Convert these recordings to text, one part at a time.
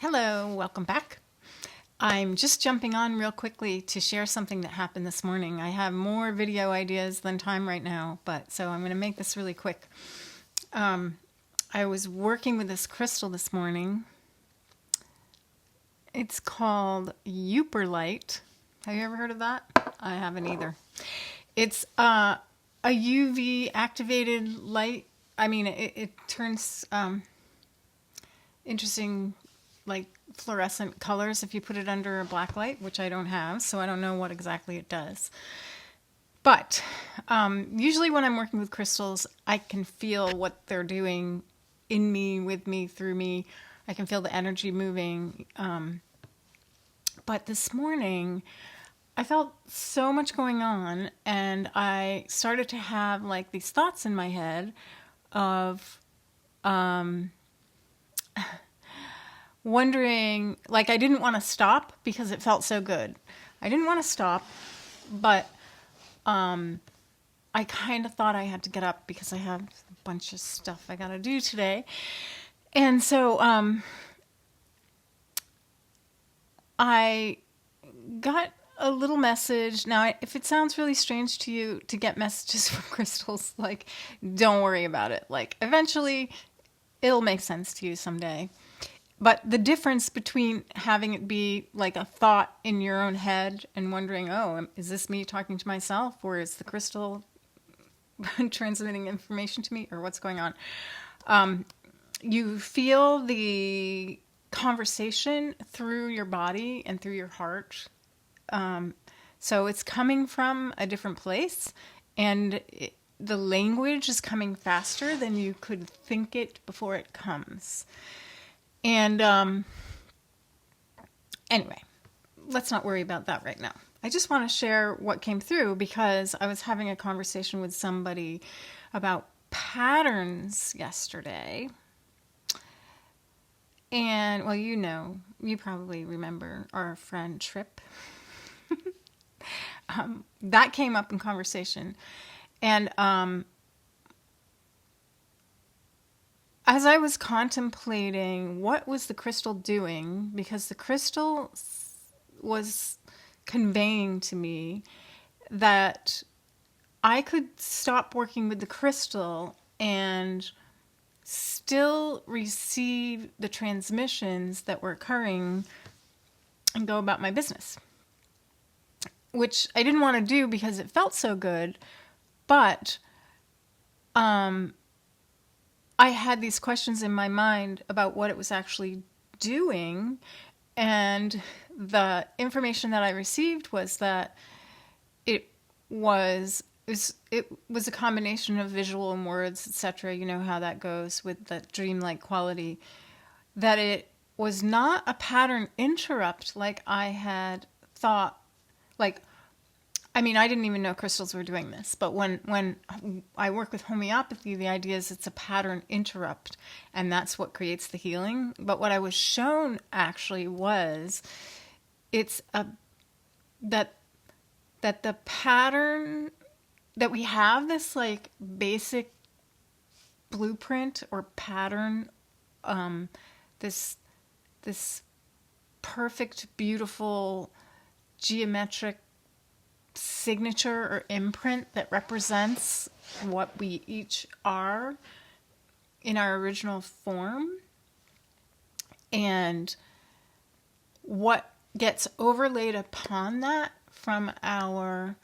Hello, welcome back. I'm just jumping on real quickly to share something that happened this morning. I have more video ideas than time right now, but so I'm going to make this really quick. I was working with this crystal this morning. It's called Yooperlite. Have you ever heard of that? I haven't either. It's a UV activated light. I mean, it turns interesting, like fluorescent colors if you put it under a black light, which I don't have, so I don't know what exactly it does. But usually when I'm working with crystals, I can feel what they're doing in me, with me, through me. I can feel the energy moving. But this morning, I felt so much going on, and I started to have like these thoughts in my head of wondering, like I didn't want to stop because it felt so good. I didn't want to stop, but I kind of thought I had to get up because I have a bunch of stuff I got to do today. And so I got a little message. Now, if it sounds really strange to you to get messages from crystals, like, don't worry about it. Like, eventually, it'll make sense to you someday. But the difference between having it be like a thought in your own head and wondering, oh, is this me talking to myself, or is the crystal transmitting information to me, or what's going on? You feel the conversation through your body and through your heart. So it's coming from a different place, and the language is coming faster than you could think it before it comes. And anyway, let's not worry about that right now. I just want to share what came through because I was having a conversation with somebody about patterns yesterday. And, well, you probably remember our friend Trip. That came up in conversation. And as I was contemplating what was the crystal doing, because the crystal was conveying to me that I could stop working with the crystal and still receive the transmissions that were occurring and go about my business, which I didn't want to do because it felt so good, but I had these questions in my mind about what it was actually doing, and the information that I received was that it was a combination of visual and words, etc. You know how that goes with the dreamlike quality. That it was not a pattern interrupt like I had thought. Like, I mean, I didn't even know crystals were doing this, but when I work with homeopathy, the idea is it's a pattern interrupt, and that's what creates the healing. But what I was shown actually was it's that the pattern, that we have this like basic blueprint or pattern, this perfect, beautiful, geometric signature or imprint that represents what we each are in our original form, and what gets overlaid upon that from our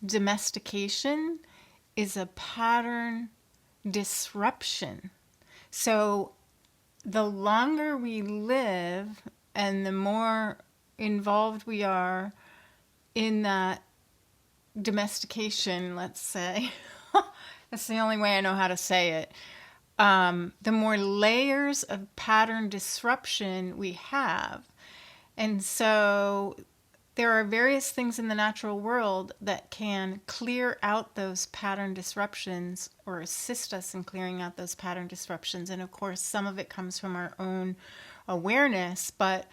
domestication is a pattern disruption. So the longer we live and the more involved we are in that domestication, let's say, that's the only way I know how to say it, the more layers of pattern disruption we have. And so there are various things in the natural world that can clear out those pattern disruptions or assist us in clearing out those pattern disruptions. And of course, some of it comes from our own awareness, but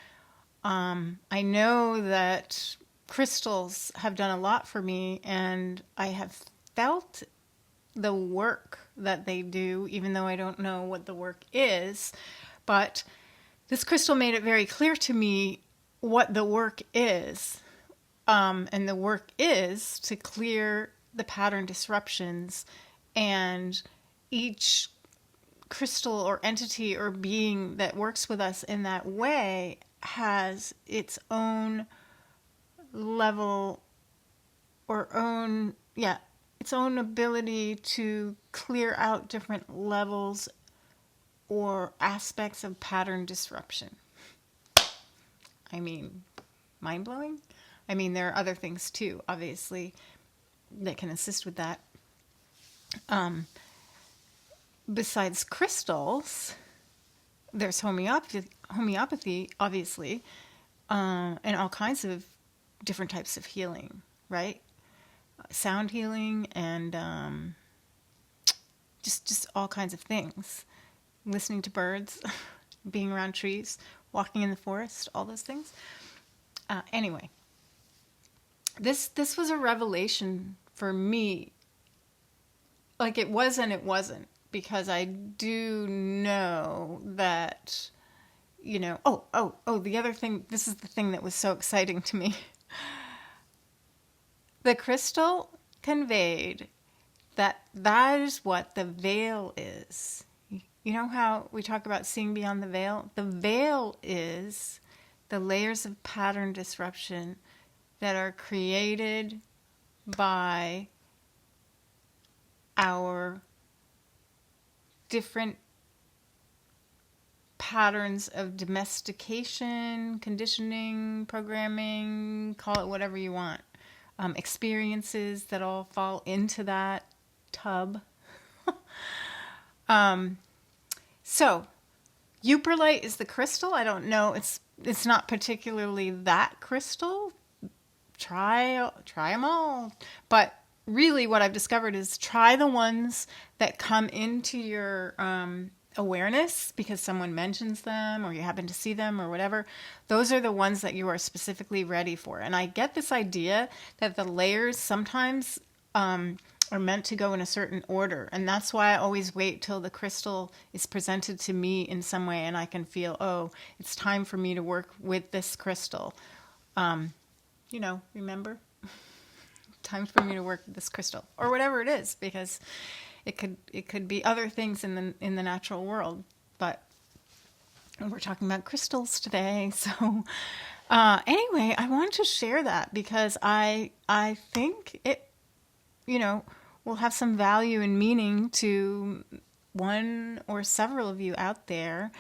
I know that crystals have done a lot for me, and I have felt the work that they do, even though I don't know what the work is. But this crystal made it very clear to me what the work is. And the work is to clear the pattern disruptions, and each crystal or entity or being that works with us in that way has its own level or its own ability to clear out different levels or aspects of pattern disruption. I mean, mind-blowing? I mean, there are other things too, obviously, that can assist with that. Besides crystals, there's homeopathy, obviously, and all kinds of different types of healing, right? Sound healing and just all kinds of things. Listening to birds, being around trees, walking in the forest, all those things. Anyway. This was a revelation for me. Like, it was and it wasn't, because I do know that, the other thing, this is the thing that was so exciting to me. The crystal conveyed that is what the veil is. You know how we talk about seeing beyond the veil? The veil is the layers of pattern disruption that are created by our different patterns of domestication, conditioning, programming, call it whatever you want. Experiences that all fall into that tub. So, Yooperlite is the crystal. I don't know. It's not particularly that crystal. Try them all. But really what I've discovered is try the ones that come into your awareness because someone mentions them or you happen to see them or whatever. Those are the ones that you are specifically ready for. And I get this idea that the layers sometimes are meant to go in a certain order. And that's why I always wait till the crystal is presented to me in some way and I can feel, oh, it's time for me to work with this crystal. Remember? Time for me to work with this crystal or whatever it is, because it could be other things in the natural world, but we're talking about crystals today. So anyway, I wanted to share that because I think it will have some value and meaning to one or several of you out there.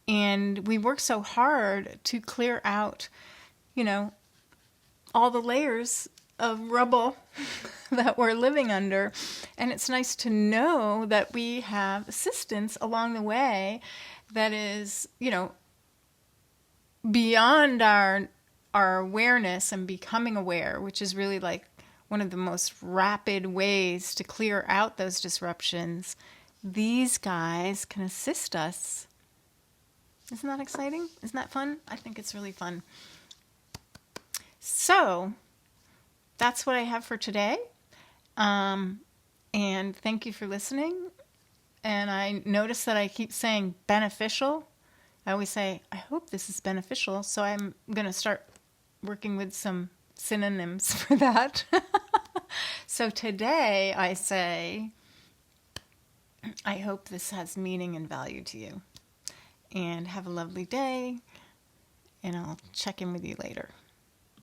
And we work so hard to clear out, all the layers of rubble that we're living under. And it's nice to know that we have assistance along the way that is, beyond our awareness and becoming aware, which is really like one of the most rapid ways to clear out those disruptions. These guys can assist us. Isn't that exciting? Isn't that fun? I think it's really fun. So that's what I have for today. And thank you for listening. And I notice that I keep saying beneficial. I always say, I hope this is beneficial. So I'm going to start working with some synonyms for that. So today I say, I hope this has meaning and value to you. And have a lovely day. And I'll check in with you later.